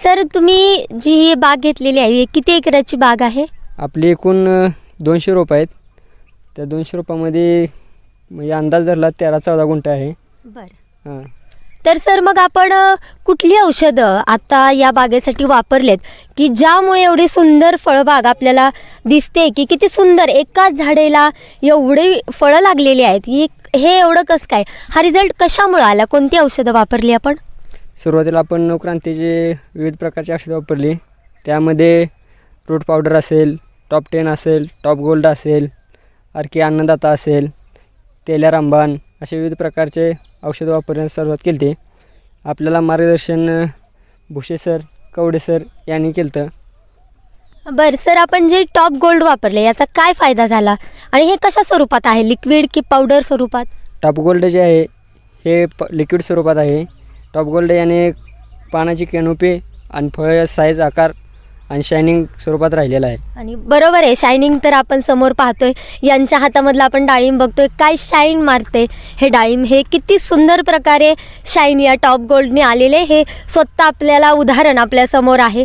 Sir तुम्ही जी ही बाग घेतलेली आहे ही किती एकराची बाग आहे? आपली एकूण 200 रोपं आहेत. त्या 200 रोपामध्ये म्हणजे अंदाज धरला 13-14 गुंठे आहे. बरं. हां. तर सर मग आपण कुठली औषधं आता या बागेसाठी वापरलेत की ज्यामुळे एवढी सुंदर फळबाग आपल्याला दिसते की किती सुंदर एकाच झाडेला एवढे फळं लागलेली आहेत. हे एवढं कसं काय? हा रिझल्ट कशामुळे आला? कोणती औषधं वापरली आपण? सुरुवातीला आपण नवक्रांतीचे विविध प्रकारची औषधं वापरली. त्यामध्ये रूट पावडर असेल, टॉप 10 असेल, टॉप गोल्ड असेल, आर.के. अन्नदाता असेल, तेल्या रामबाण असे विविध प्रकारचे औषधं वापरण्यास सुरुवात केली होती. आपल्याला मार्गदर्शन भुसे सर, कवडे सर यांनी केलं होतं. बरं सर, आपण जे टॉप गोल्ड वापरले याचा काय फायदा झाला आणि हे कशा स्वरूपात आहे? लिक्विड की पावडर स्वरूपात? टॉप गोल्ड जे आहे हे लिक्विड स्वरूपात आहे. टॉप गोल्ड याने पानाची कॅनोपी आणि फळ साईज, आकार आणि शायनिंग स्वरूपात राहिलेला आहे. आणि बरोबर आहे, शायनिंग तर आपण समोर पाहतोय. यांच्या हातामधला आपण डाळिंब बघतोय, काय शाईन मारते हे डाळिंब. हे किती सुंदर प्रकारे शाईन या टॉप गोल्डने आलेले हे स्वतः आपल्याला उदाहरण आपल्या समोर आहे.